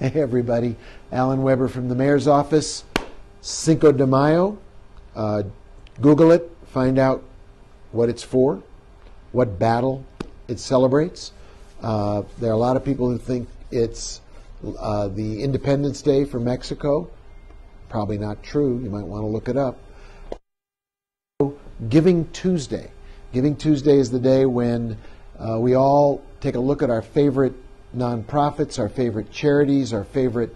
Hey everybody, Alan Weber from the Mayor's Office. Cinco de Mayo. Google it, find out what it's for, what battle it celebrates. There are a lot of people who think it's the Independence Day for Mexico. Probably not true. You might want to look it up. Giving Tuesday. Giving Tuesday is the day when we all take a look at our favorite nonprofits, our favorite charities, our favorite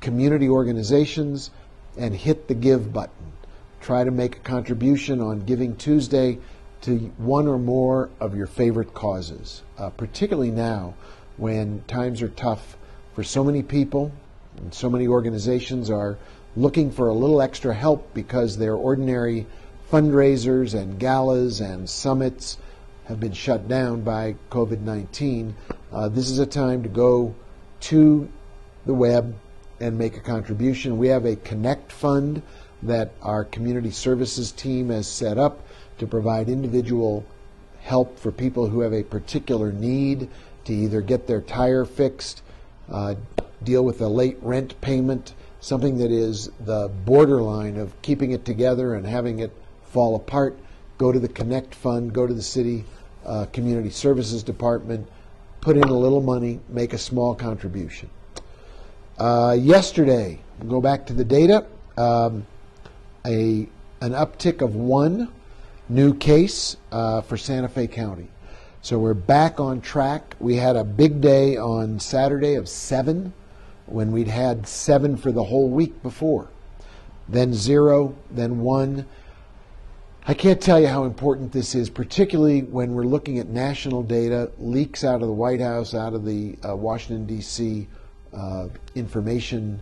community organizations, and hit the give button. Try to make a contribution on Giving Tuesday to one or more of your favorite causes, particularly now when times are tough for so many people and so many organizations are looking for a little extra help because their ordinary fundraisers and galas and summits have been shut down by COVID-19. This is a time to go to the web and make a contribution. We have a Connect Fund that our community services team has set up to provide individual help for people who have a particular need to either get their tire fixed, deal with a late rent payment, something that is the borderline of keeping it together and having it fall apart. Go to the Connect Fund, go to the city community services department, put in a little money, make a small contribution. Yesterday, go back to the data, an uptick of 1 new case for Santa Fe County. So we're back on track. We had a big day on Saturday of 7 when we'd had 7 for the whole week before. Then 0, then 1. I can't tell you how important this is, particularly when we're looking at national data, leaks out of the White House, out of the Washington, D.C. Information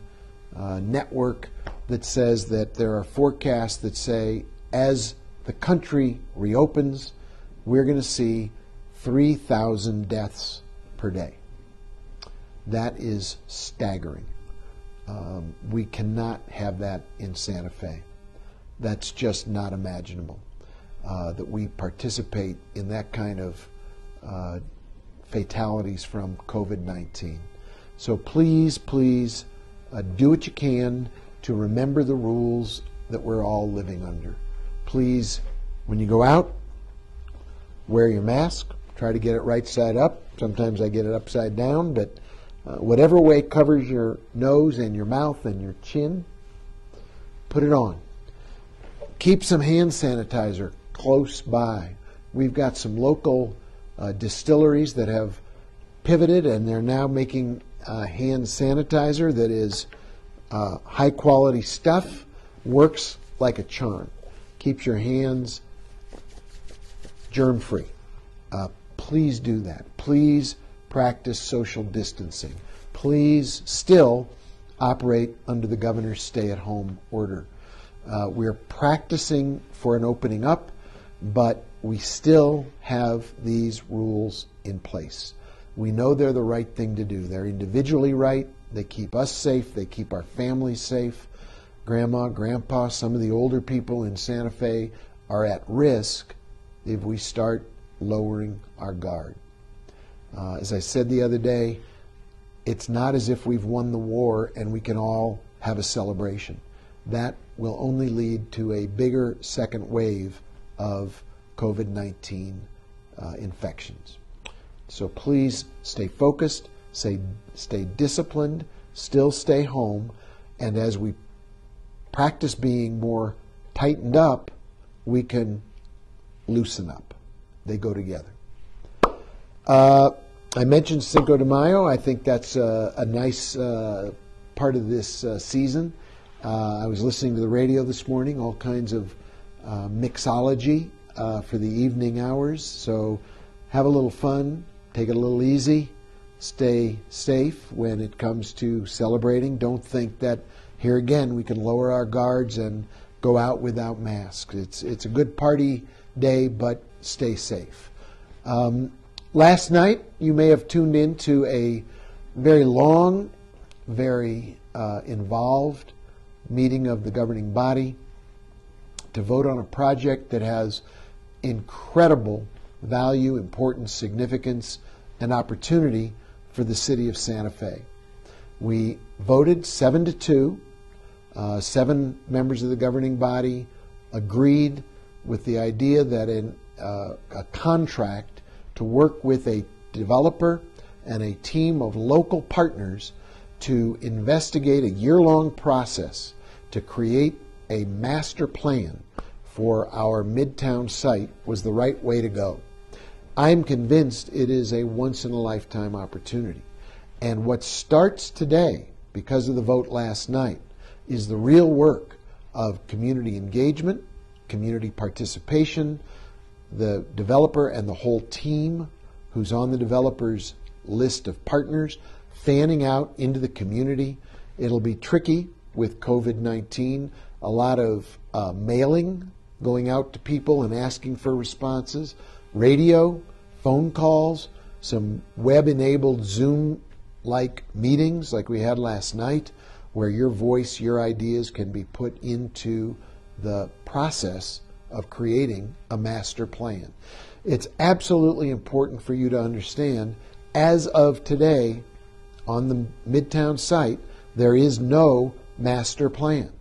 network that says that there are forecasts that say as the country reopens, we're going to see 3,000 deaths per day. That is staggering. We cannot have that in Santa Fe. That's just not imaginable, that we participate in that kind of fatalities from COVID-19. So please, please do what you can to remember the rules that we're all living under. Please, when you go out, wear your mask. Try to get it right side up. Sometimes I get it upside down, but whatever way covers your nose and your mouth and your chin, put it on. Keep some hand sanitizer close by. We've got some local distilleries that have pivoted and they're now making hand sanitizer that is high quality stuff, works like a charm. Keeps your hands germ free. Please do that. Please practice social distancing. Please still operate under the governor's stay-at-home order. We're practicing for an opening up, but we still have these rules in place. We know they're the right thing to do. They're individually right. They keep us safe. They keep our families safe. Grandma, grandpa, some of the older people in Santa Fe are at risk if we start lowering our guard. As I said the other day, it's not as if we've won the war and we can all have a celebration. That will only lead to a bigger second wave of COVID-19 infections. So please stay focused, stay disciplined, still stay home, and as we practice being more tightened up, we can loosen up. They go together. I mentioned Cinco de Mayo. I think that's a nice part of this season. I was listening to the radio this morning, all kinds of mixology for the evening hours. So have a little fun, take it a little easy, stay safe when it comes to celebrating. Don't think that here again we can lower our guards and go out without masks. It's a good party day, but stay safe. Last night, you may have tuned into a very long, very involved meeting of the governing body to vote on a project that has incredible value, importance, significance, and opportunity for the city of Santa Fe. We voted 7-2. 7 members of the governing body agreed with the idea that a contract to work with a developer and a team of local partners to investigate a year-long process to create a master plan for our Midtown site was the right way to go. I'm convinced it is a once-in-a-lifetime opportunity. And what starts today, because of the vote last night, is the real work of community engagement, community participation, the developer and the whole team who's on the developer's list of partners, fanning out into the community. It'll be tricky with COVID-19, a lot of mailing going out to people and asking for responses, radio, phone calls, some web-enabled Zoom-like meetings like we had last night, where your voice, your ideas can be put into the process of creating a master plan. It's absolutely important for you to understand, as of today, on the Midtown site, there is no master plan.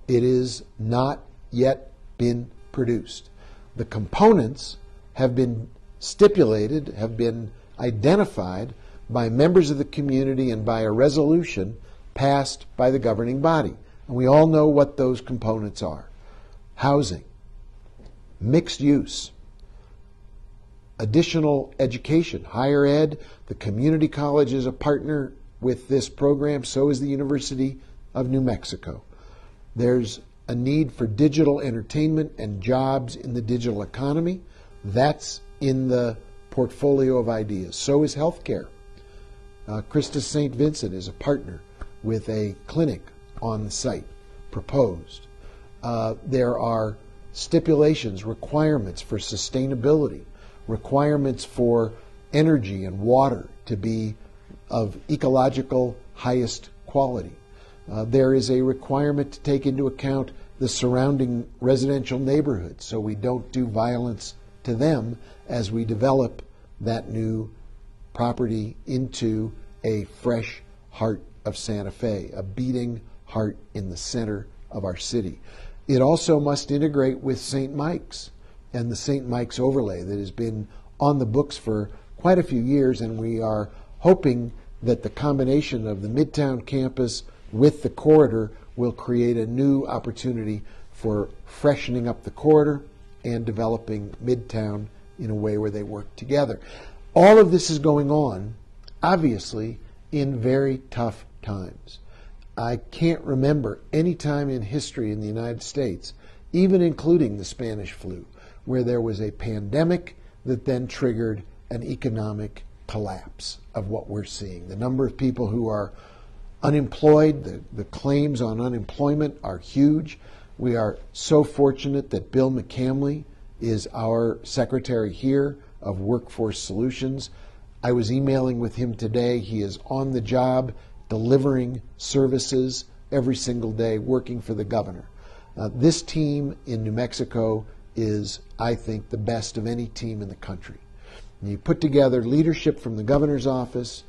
It is not yet been produced. The components have been stipulated, have been identified by members of the community and by a resolution passed by the governing body. And we all know what those components are. Housing, mixed use, additional education, higher ed. The community college is a partner with this program, so is the University of New Mexico. There's a need for digital entertainment and jobs in the digital economy. That's in the portfolio of ideas. So is healthcare. Christus St. Vincent is a partner with a clinic on the site, proposed. There are stipulations, requirements for sustainability, requirements for energy and water to be of ecological highest quality. There is a requirement to take into account the surrounding residential neighborhoods so we don't do violence to them as we develop that new property into a fresh heart of Santa Fe, a beating heart in the center of our city. It also must integrate with St. Mike's and the St. Mike's overlay that has been on the books for quite a few years, and we are hoping that the combination of the Midtown campus with the corridor will create a new opportunity for freshening up the corridor and developing Midtown in a way where they work together. All of this is going on, obviously, in very tough times. I can't remember any time in history in the United States, even including the Spanish flu, where there was a pandemic that then triggered an economic collapse of what we're seeing. The number of people who are unemployed, the claims on unemployment are huge. We are so fortunate that Bill McCamley is our secretary here of Workforce Solutions. I was emailing with him today. He is on the job delivering services every single day, working for the governor. This team in New Mexico is, I think, the best of any team in the country. And you put together leadership from the governor's office,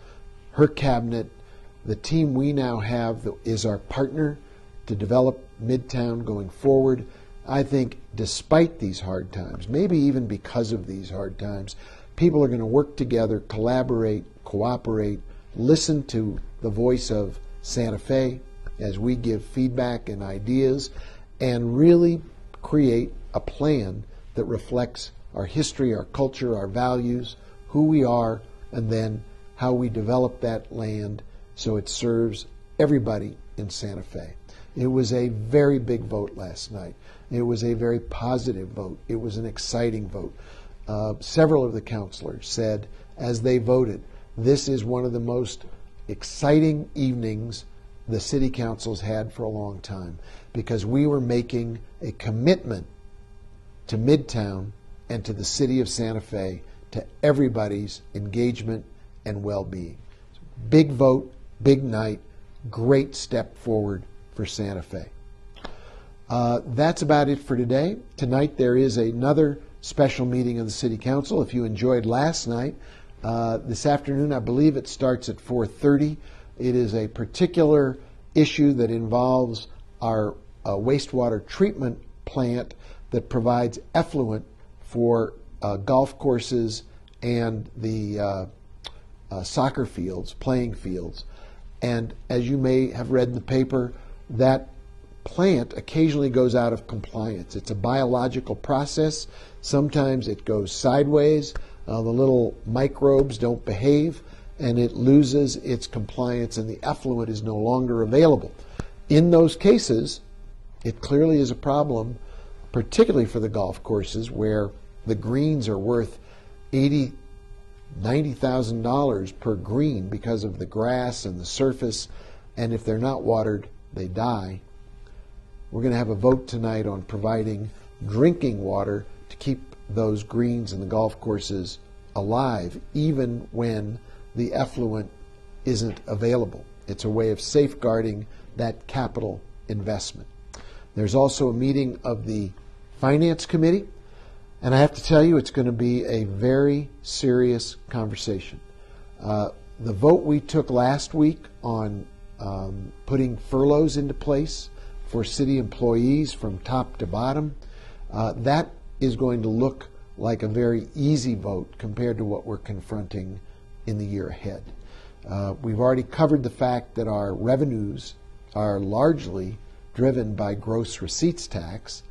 her cabinet, the team we now have that is our partner to develop Midtown going forward. I think despite these hard times, maybe even because of these hard times, people are going to work together, collaborate, cooperate, listen to the voice of Santa Fe as we give feedback and ideas, and really create a plan that reflects our history, our culture, our values, who we are, and then how we develop that land so it serves everybody in Santa Fe. It was a very big vote last night. It was a very positive vote. It was an exciting vote. Several of the councilors said, as they voted, this is one of the most exciting evenings the city council's had for a long time, because we were making a commitment to Midtown and to the city of Santa Fe, to everybody's engagement and well-being. Big vote, big night, great step forward for Santa Fe. That's about it for today. Tonight there is another special meeting of the City Council. If you enjoyed last night, this afternoon I believe it starts at 4:30. It is a particular issue that involves our wastewater treatment plant that provides effluent for golf courses and the soccer fields, playing fields. And as you may have read in the paper, that plant occasionally goes out of compliance. It's a biological process. Sometimes it goes sideways. The little microbes don't behave, and it loses its compliance, and the effluent is no longer available. In those cases, it clearly is a problem, particularly for the golf courses where the greens are worth $80,000, $90,000 per green because of the grass and the surface, and if they're not watered, they die. We're going to have a vote tonight on providing drinking water to keep those greens and the golf courses alive, even when the effluent isn't available. It's a way of safeguarding that capital investment. There's also a meeting of the Finance Committee, and I have to tell you, it's going to be a very serious conversation. The vote we took last week on putting furloughs into place for city employees from top to bottom, that is going to look like a very easy vote compared to what we're confronting in the year ahead. We've already covered the fact that our revenues are largely driven by gross receipts tax,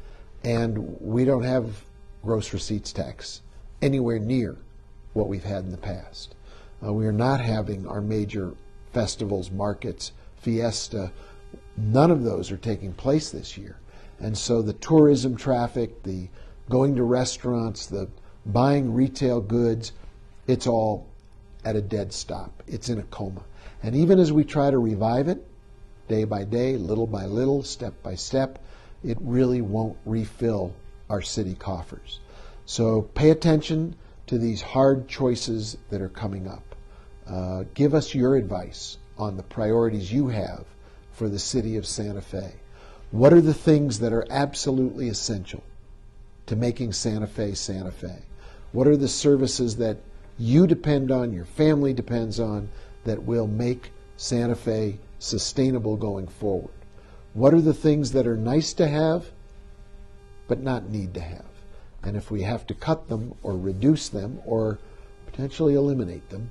and we don't have gross receipts tax anywhere near what we've had in the past. We are not having our major festivals, markets, fiesta. None of those are taking place this year. And so the tourism traffic, the going to restaurants, the buying retail goods, it's all at a dead stop. It's in a coma. And even as we try to revive it, day by day, little by little, step by step, it really won't refill our city coffers. So pay attention to these hard choices that are coming up. Give us your advice on the priorities you have for the city of Santa Fe. What are the things that are absolutely essential to making Santa Fe Santa Fe? What are the services that you depend on, your family depends on, that will make Santa Fe sustainable going forward? What are the things that are nice to have but not need to have? And if we have to cut them or reduce them or potentially eliminate them,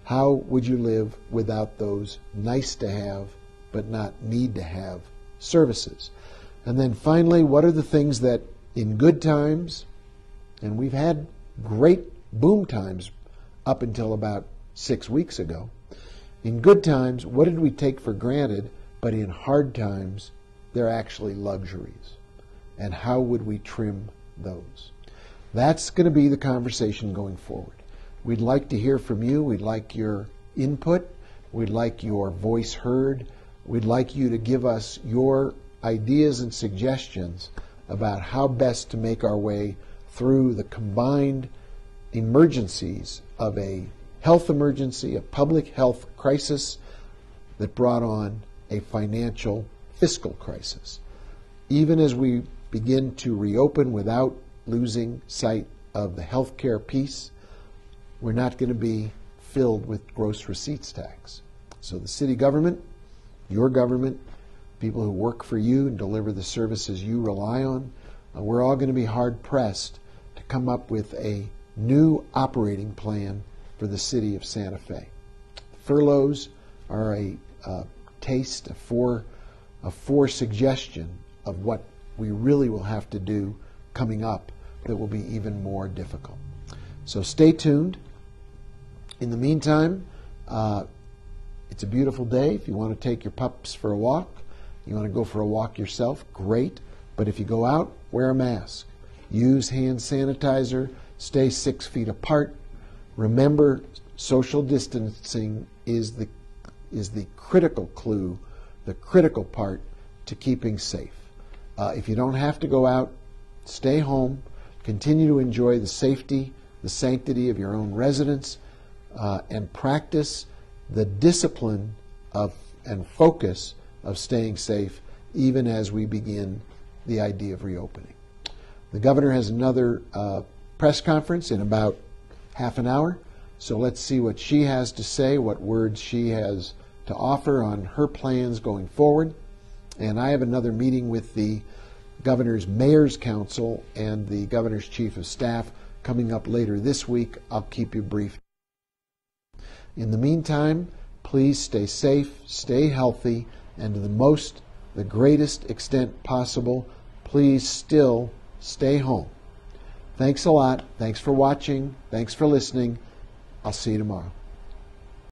how would you live without those nice to have but not need to have services? And then finally, what are the things that in good times, and we've had great boom times up until about 6 weeks ago, in good times, what did we take for granted, but in hard times, they're actually luxuries? And how would we trim those? That's going to be the conversation going forward. We'd like to hear from you. We'd like your input. We'd like your voice heard. We'd like you to give us your ideas and suggestions about how best to make our way through the combined emergencies of a health emergency, a public health crisis that brought on a financial fiscal crisis. Even as we begin to reopen without losing sight of the healthcare piece, we're not going to be filled with gross receipts tax. So the city government, your government, people who work for you and deliver the services you rely on, we're all going to be hard pressed to come up with a new operating plan for the city of Santa Fe. Furloughs are a taste, a fore suggestion of what we really will have to do coming up that will be even more difficult. So stay tuned. In the meantime, it's a beautiful day. If you want to take your pups for a walk, you want to go for a walk yourself, great. But if you go out, wear a mask. Use hand sanitizer. Stay 6 feet apart. Remember, social distancing is the critical clue, the critical part to keeping safe. If you don't have to go out, stay home. Continue to enjoy the safety, the sanctity of your own residence, and practice the discipline of and focus of staying safe even as we begin the idea of reopening. The governor has another press conference in about half an hour, so let's see what she has to say, what words she has to offer on her plans going forward. And I have another meeting with the Governor's Mayor's Council and the Governor's Chief of Staff coming up later this week. I'll keep you briefed. In the meantime, please stay safe, stay healthy, and to the greatest extent possible, please still stay home. Thanks a lot. Thanks for watching. Thanks for listening. I'll see you tomorrow.